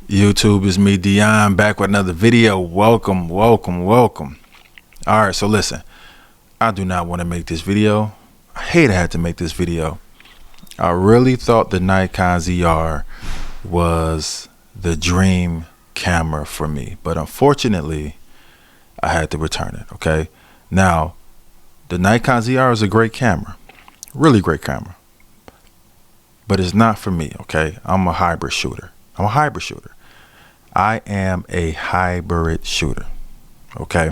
YouTube, is me, Dion, back with another video. Welcome. All right, so listen, I do not want to make this video. I hate I had to make this video. I really thought the Nikon ZR was the dream camera for me, but unfortunately, I had to return it. Okay, now the Nikon ZR is a great camera, really great camera, but it's not for me. Okay, I'm a hybrid shooter. I am a hybrid shooter. Okay.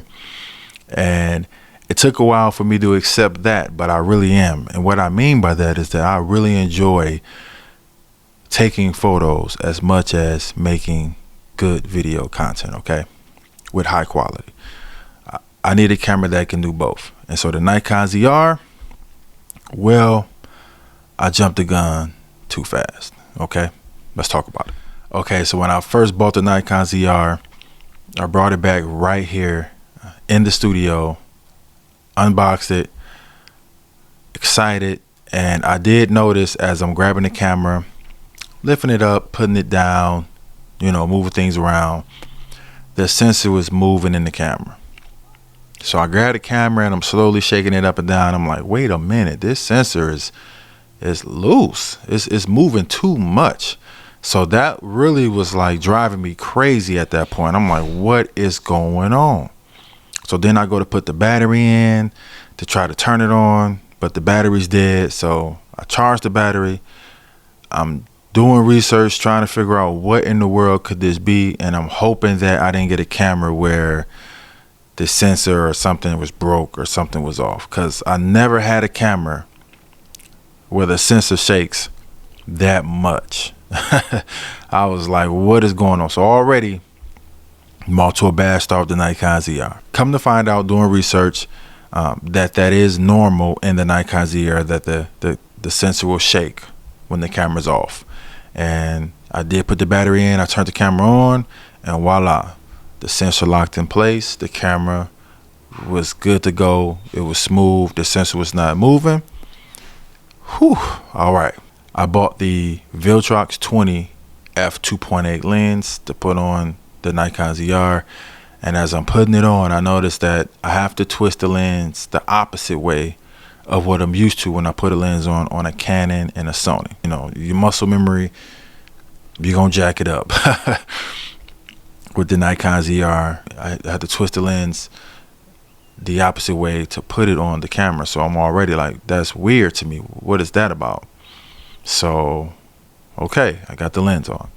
And it took a while for me to accept that, but I really am. And what I mean by that is that I really enjoy taking photos as much as making good video content. Okay. With high quality. I need a camera that can do both. And so the Nikon ZR, well, I jumped the gun too fast. Okay. Let's talk about it. Okay, so when I first bought the Nikon ZR, I brought it back right here in the studio, unboxed it, excited, and I did notice as I'm grabbing the camera, lifting it up, putting it down, moving things around, the sensor was moving in the camera. So I grabbed the camera and I'm slowly shaking it up and down. I'm like, wait a minute, this sensor is loose. It's moving too much. So that really was like driving me crazy at that point. I'm like, what is going on? So then I go to put the battery in to try to turn it on, but the battery's dead. So I charge the battery. I'm doing research, trying to figure out what in the world could this be. And I'm hoping that I didn't get a camera where the sensor or something was broke or something was off. Because I never had a camera where the sensor shakes that much. I was like, what is going on? So already I'm off to a bad start with the Nikon ZR. Come to find out, doing research, that is normal in the Nikon ZR, that the sensor will shake when the camera's off. And I did put the battery in, I turned the camera on, and voila, the sensor locked in place. The camera was good to go. It was smooth. The sensor was not moving. Whew. All right. I bought the Viltrox 20 f2.8 lens to put on the Nikon ZR, and as I'm putting it on, I noticed that I have to twist the lens the opposite way of what I'm used to when I put a lens on a Canon and a Sony. Your muscle memory, you're gonna jack it up. With the Nikon ZR, I had to twist the lens the opposite way to put it on the camera. So I'm already like, that's weird to me. What is that about? So, okay, I got the lens on.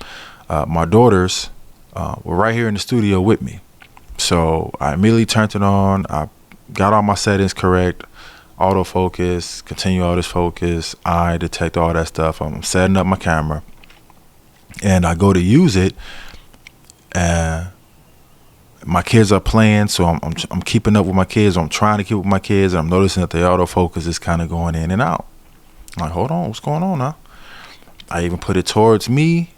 My daughters were right here in the studio with me. So I immediately turned it on. I got all my settings correct. Autofocus, continuous focus, eye detect, all that stuff. I'm setting up my camera. And I go to use it. And my kids are playing, so I'm keeping up with my kids. I'm trying to keep up with my kids. And I'm noticing that the autofocus is kind of going in and out. I'm like, hold on, what's going on now? I even put it towards me,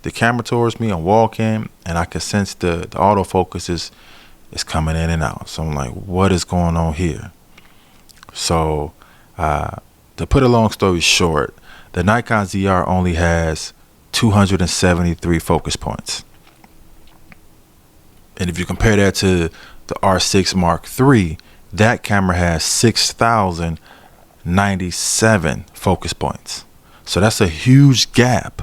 the camera towards me. I'm walking, and I can sense the autofocus is coming in and out. So I'm like, what is going on here? So to put a long story short, the Nikon ZR only has 273 focus points. And if you compare that to the R6 Mark III, that camera has 6,097 focus points. So that's a huge gap.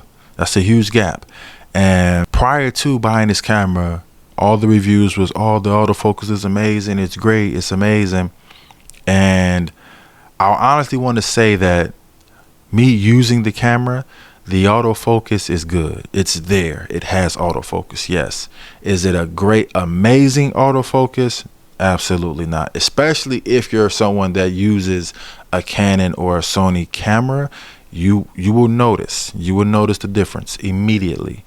And prior to buying this camera, all the reviews was, oh, the autofocus is amazing, it's great, it's amazing. And I honestly want to say that me using the camera, the autofocus is good. It's there. It has autofocus, yes. Is it a great, amazing autofocus? Absolutely not. Especially if you're someone that uses a Canon or a Sony camera, you will notice. You will notice the difference immediately.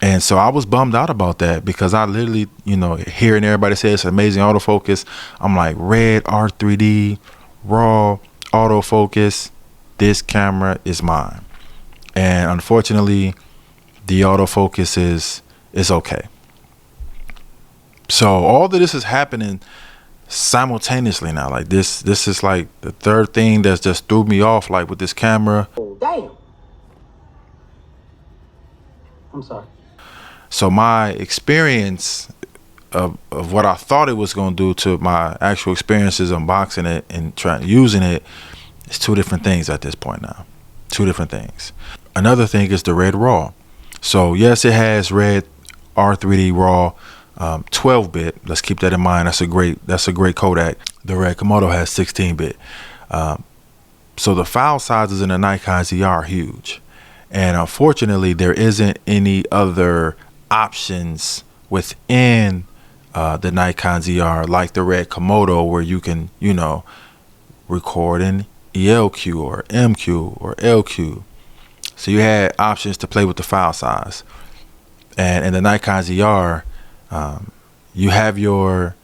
And so I was bummed out about that because I literally, hearing everybody say it's amazing autofocus, I'm like, Red R3D, RAW, autofocus, this camera is mine. And unfortunately, the autofocus is okay. So all of this is happening simultaneously now. Like this is like the third thing that's just threw me off, like with this camera. Damn. I'm sorry. So my experience of what I thought it was going to do to my actual experiences unboxing it and using it is two different things at this point now. Two different things. Another thing is the Red RAW. So yes, it has Red R3D RAW 12-bit. Let's keep that in mind. That's a great Kodak. The Red Komodo has 16-bit. So the file sizes in the Nikon ZR are huge, and unfortunately there isn't any other options within the Nikon ZR like the Red Komodo where you can, you know, record in ELQ or MQ or LQ. So you had options to play with the file size. And in the Nikon ZR, you have your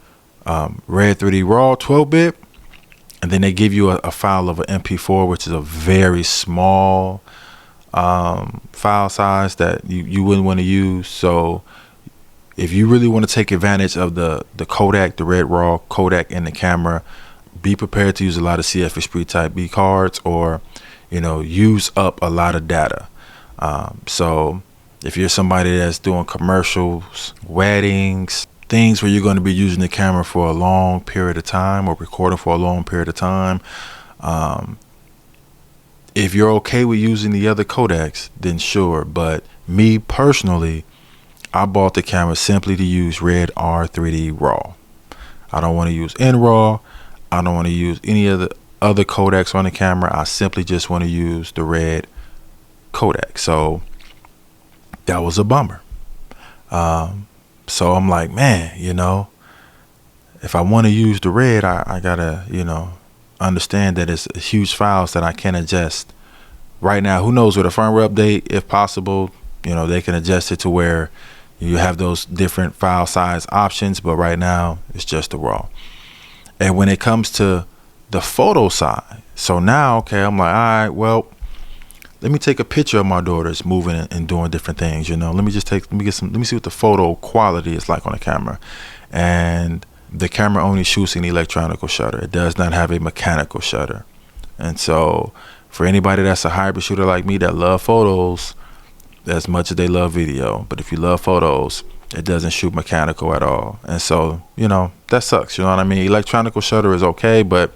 Red 3D RAW 12-bit, and then they give you a file of an MP4, which is a very small file size that you wouldn't want to use. So if you really want to take advantage of the Kodak, the Red RAW Kodak in the camera, be prepared to use a lot of CF Express Type B cards, or, you know, use up a lot of data. So if you're somebody that's doing commercials, weddings, things where you're going to be using the camera for a long period of time or recording for a long period of time, if you're okay with using the other Kodaks, then sure. But me personally, I bought the camera simply to use Red R3D RAW. I don't want to use NRAW. I don't want to use any of the other Kodaks on the camera. I simply just want to use the Red Kodak. So that was a bummer. So I'm like, man, you know, if I want to use the Red, I gotta, you know, understand that it's huge files that I can adjust. Right now, who knows, with a firmware update, if possible, you know, they can adjust it to where you have those different file size options. But right now, it's just the RAW. And when it comes to the photo side, so now, okay, I'm like, all right, well, let me take a picture of my daughters moving and doing different things. You know, let me see what the photo quality is like on the camera. And the camera only shoots an electronic shutter. It does not have a mechanical shutter. And so for anybody that's a hybrid shooter like me that love photos as much as they love video, but if you love photos, it doesn't shoot mechanical at all. And so, you know, that sucks. You know what I mean? Electronic shutter is okay, but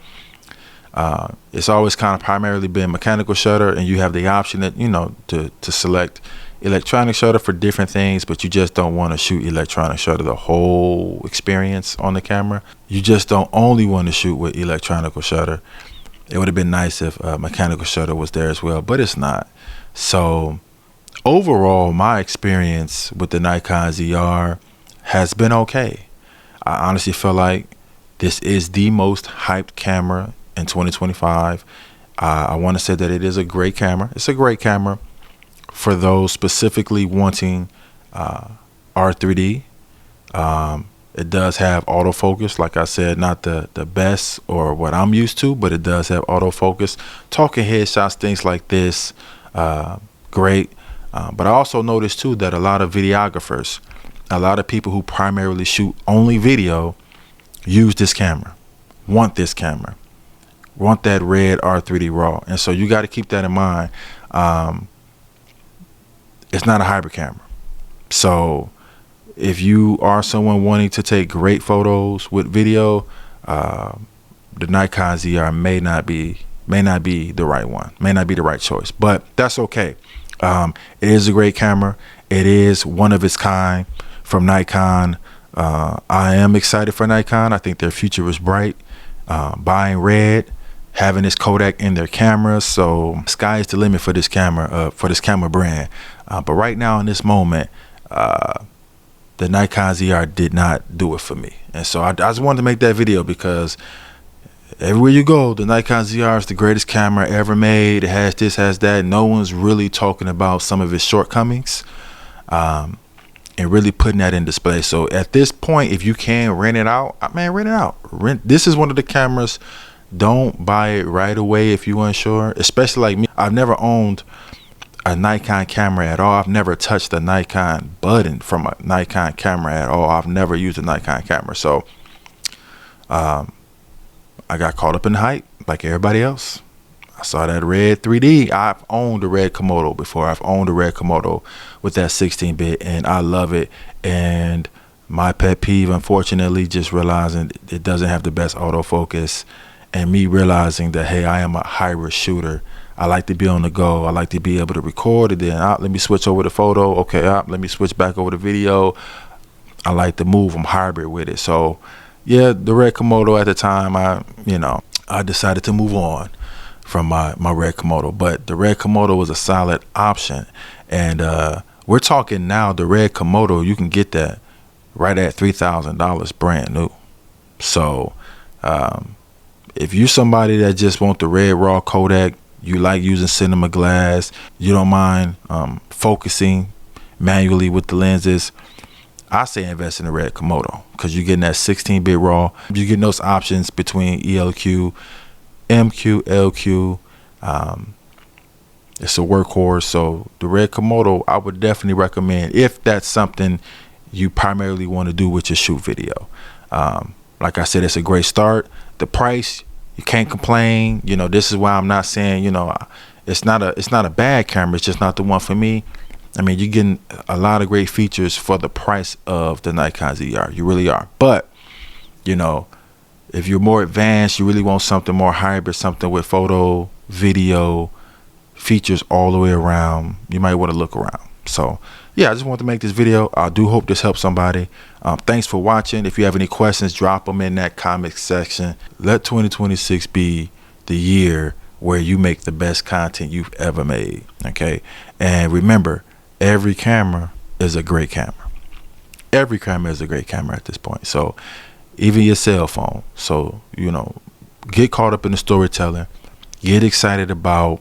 it's always kind of primarily been mechanical shutter, and you have the option that, you know, to select electronic shutter for different things, but you just don't want to shoot electronic shutter the whole experience on the camera. You just don't only want to shoot with electronic shutter. It would have been nice if mechanical shutter was there as well, but it's not. So overall, my experience with the Nikon ZR has been okay. I honestly feel like this is the most hyped camera in 2025. I want to say that it is a great camera. It's a great camera for those specifically wanting R3D. It does have autofocus, like I said, not the best or what I'm used to, but it does have autofocus. Talking headshots, things like this, great. But I also noticed too that a lot of videographers, a lot of people who primarily shoot only video, use this camera, want this camera, want that Red R3D RAW. And so you got to keep that in mind. It's not a hybrid camera. So if you are someone wanting to take great photos with video, the Nikon ZR may not be the right one, may not be the right choice, but that's okay. It is a great camera. It is one of its kind from Nikon. I am excited for Nikon. I think their future is bright. Buying Red, having this Kodak in their cameras, so sky is the limit for this camera, brand. But right now in this moment, the Nikon ZR did not do it for me. And so I just wanted to make that video because everywhere you go, the Nikon ZR is the greatest camera ever made. It has this, has that. No one's really talking about some of its shortcomings and really putting that in display. So at this point, if you can rent it out, man, rent it out. This is one of the cameras. Don't buy it right away if you're unsure, especially like me. I've never owned a Nikon camera at all. I've never touched a Nikon button from a Nikon camera at all. I've never used a Nikon camera. So I got caught up in the hype like everybody else. I saw that red 3D. I've owned a red Komodo before. I've owned a red Komodo with that 16-bit, and I love it. And my pet peeve, unfortunately, just realizing it doesn't have the best autofocus, and me realizing that, hey, I am a hybrid shooter. I like to be on the go. I like to be able to record it. Then let me switch over to photo. Okay, let me switch back over to video. I like to move. I'm hybrid with it. So yeah, the red Komodo at the time, I decided to move on from my red Komodo. But the red Komodo was a solid option. And we're talking now, the red Komodo, you can get that right at $3,000 brand new. So if you're somebody that just want the red raw Kodak, you like using cinema glass, you don't mind focusing manually with the lenses, I say invest in the red Komodo, because you're getting that 16-bit raw. You're getting those options between ELQ, MQ, LQ. It's a workhorse. So the red Komodo, I would definitely recommend if that's something you primarily want to do with your shoot video. Like I said, it's a great start. The price, you can't complain. This is why I'm not saying, it's not a bad camera. It's just not the one for me. I mean, you're getting a lot of great features for the price of the Nikon ZR. You really are. But, if you're more advanced, you really want something more hybrid, something with photo, video, features all the way around, you might want to look around. So, yeah, I just wanted to make this video. I do hope this helps somebody. Thanks for watching. If you have any questions, drop them in that comment section. Let 2026 be the year where you make the best content you've ever made. Okay? And remember, every camera is a great camera. Every camera is a great camera at this point. So even your cell phone. So, get caught up in the storytelling. Get excited about,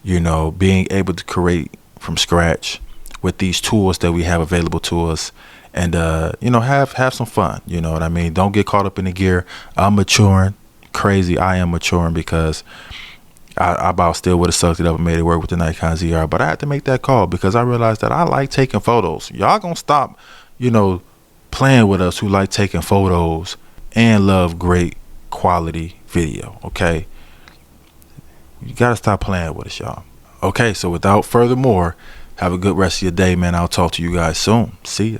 being able to create from scratch with these tools that we have available to us. And, have some fun. You know what I mean? Don't get caught up in the gear. I'm maturing. Crazy. I am maturing, because I about still would have sucked it up and made it work with the Nikon ZR, but I had to make that call because I realized that I like taking photos. Y'all gonna stop, playing with us who like taking photos and love great quality video, okay? You gotta stop playing with us, y'all. Okay, so without further more, have a good rest of your day, man. I'll talk to you guys soon. See ya.